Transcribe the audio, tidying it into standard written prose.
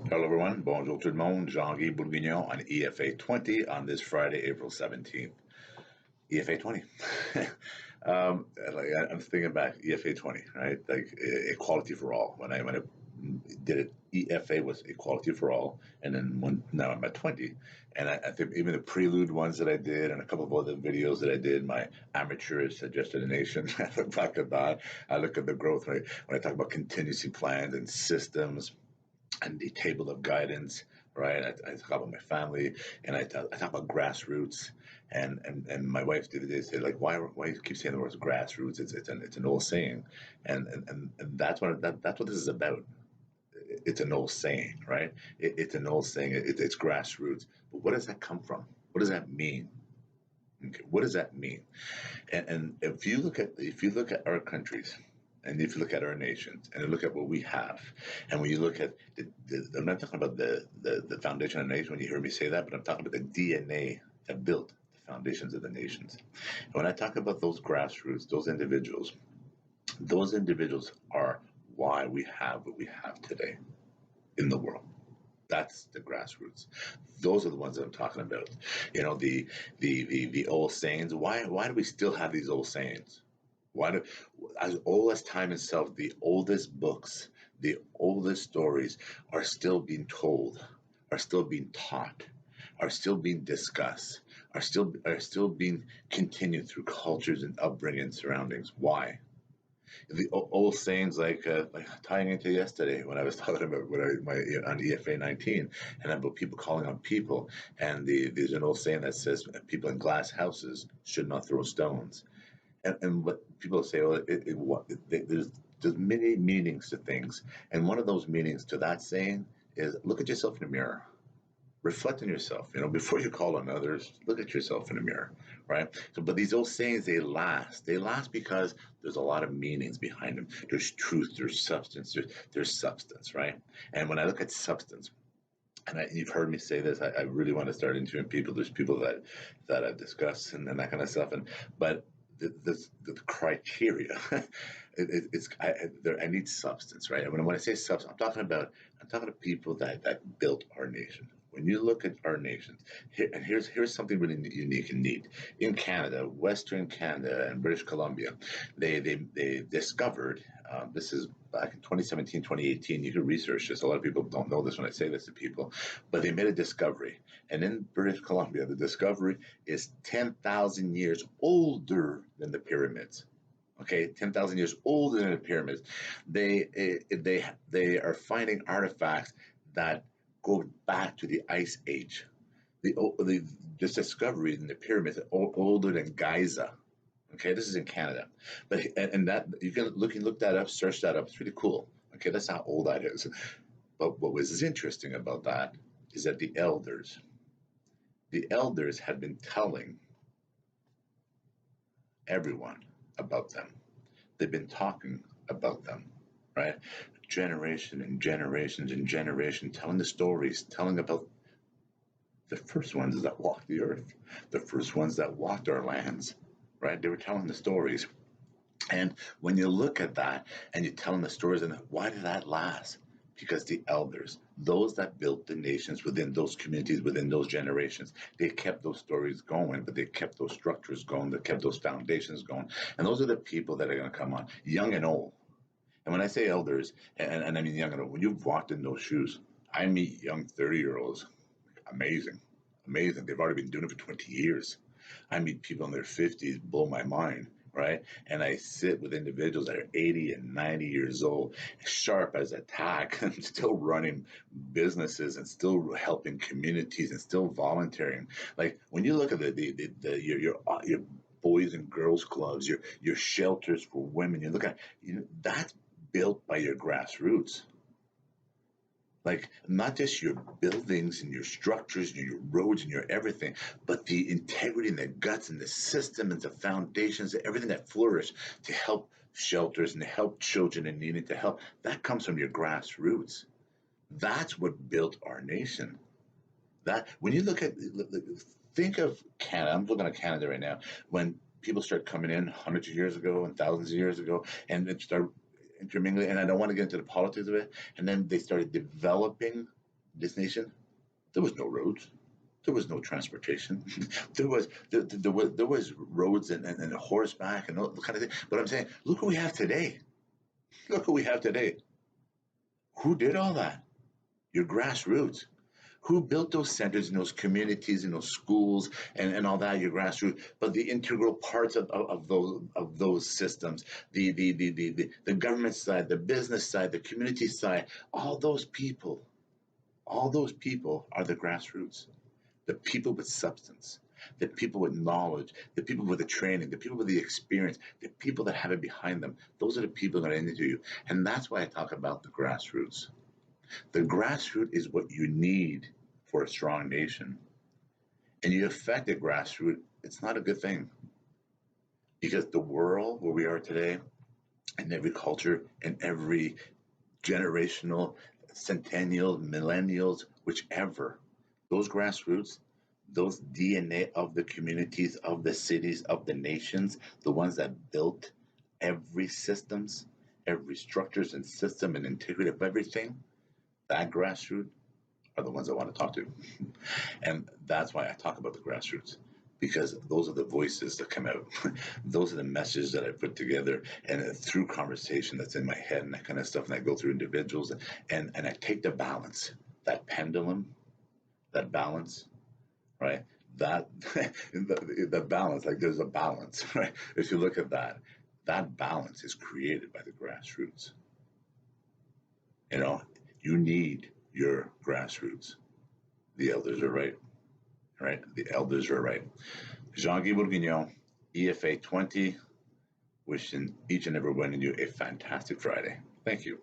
Hello everyone, bonjour tout le monde, Jean-Guy Bourguignon on EFA20 on this Friday, April 17th. EFA20. I'm thinking back, EFA20, right? Like equality for all. When I did it, EFA was equality for all, and then now I'm at 20, and I think even the prelude ones that I did, and a couple of other videos that I did, my amateurish suggested a nation. I look back at that. I look at the growth, right? When I talk about contingency plans and systems and the table of guidance, right? I talk about my family, and I talk about grassroots, and my wife the other day said, like, why you keep saying the words grassroots? It's an old saying, and that's what this is about. It's an old saying, right? It's an old saying. It's grassroots. But what does that come from? What does that mean? Okay, what does that mean? And if you look at our countries, and if you look at our nations, and you look at what we have, and when you look at I'm not talking about the foundation of the nation when you hear me say that, but I'm talking about the DNA that built the foundations of the nations. And when I talk about those grassroots, those individuals are why we have what we have today in the world. That's the grassroots. Those are the ones that I'm talking about. You know, the old sayings. Why do we still have these old sayings? Why do, as old as time itself, the oldest books, the oldest stories are still being told, are still being taught, are still being discussed, are still being continued through cultures and upbringing and surroundings. Why? The old sayings like tying into yesterday when I was talking about on EFA19 and about people calling on people, and there's an old saying that says people in glass houses should not throw stones, and what people say, well, there's many meanings to things, and one of those meanings to that saying is look at yourself in the mirror, reflect on yourself. Before you call on others, look at yourself in the mirror, right? So, but these old sayings, they last. They last because there's a lot of meanings behind them. There's truth, there's substance, there's substance, right? And when I look at substance, and you've heard me say this, I really want to start interviewing people. There's people that I discuss and that kind of stuff, but the criteria, I need substance, right? And when I say substance, I'm talking to people that built our nation. When you look at our nations, here's something really unique and neat. In Canada, Western Canada and British Columbia, they discovered, this is back in 2017, 2018. You can research this. A lot of people don't know this when I say this to people, but they made a discovery. And in British Columbia, the discovery is 10,000 years older than the pyramids. Okay, 10,000 years older than the pyramids. They are finding artifacts that go back to the Ice Age. This discovery in the pyramids are older than Giza. Okay, this is in Canada, but and that you can look that up, search that up. It's really cool. Okay, that's how old that is. But what was interesting about that is that the elders had been telling everyone about them. They've been talking about them, right? Generation and generations and generation, telling the stories, telling about the first ones that walked the earth, the first ones that walked our lands, right? They were telling the stories. And when you look at that and you're telling the stories, and why did that last? Because the elders, those that built the nations within those communities, within those generations, they kept those stories going, but they kept those structures going, they kept those foundations going. And those are the people that are going to come on, young and old. And when I say elders, and I mean young and old, when you've walked in those shoes, I meet young 30-year-olds, amazing, amazing. They've already been doing it for 20 years. I meet people in their 50s, blow my mind, right? And I sit with individuals that are 80 and 90 years old, sharp as a tack, and still running businesses and still helping communities and still volunteering. Like when you look at your boys and girls clubs, your shelters for women, you look at that's built by your grassroots. Like not just your buildings and your structures and your roads and your everything, but the integrity and the guts and the system and the foundations, everything that flourished to help shelters and to help children in need and to help, that comes from your grassroots. That's what built our nation. That when you think of Canada, I'm looking at Canada right now. When people start coming in hundreds of years ago and thousands of years ago, and it start intermingling, and I don't want to get into the politics of it. And then they started developing this nation, there was no roads. There was no transportation. there was roads and horseback and all kind of thing. But I'm saying, look what we have today. Look what we have today. Who did all that? Your grassroots. Who built those centers and those communities and those schools and all that? Your grassroots, but the integral parts of those systems, the government side, the business side, the community side, all those people are the grassroots. The people with substance, the people with knowledge, the people with the training, the people with the experience, the people that have it behind them. Those are the people that are into you. And that's why I talk about the grassroots. The grassroots is what you need for a strong nation. And you affect the grassroots, it's not a good thing. Because the world where we are today, and every culture, and every generational, centennial, millennials, whichever, those grassroots, those DNA of the communities, of the cities, of the nations, the ones that built every systems, every structures and system and integrity of everything, that grassroots are the ones I want to talk to. And that's why I talk about the grassroots, because those are the voices that come out. Those are the messages that I put together and through conversation that's in my head and that kind of stuff. And I go through individuals and I take the balance, that pendulum, that balance, right? That the balance, like there's a balance, right? If you look at that, that balance is created by the grassroots. You know, you need your grassroots. The elders are right, right? The elders are right. Jean-Guy Bourguignon, EFA20, wishing each and every one of you a fantastic Friday. Thank you.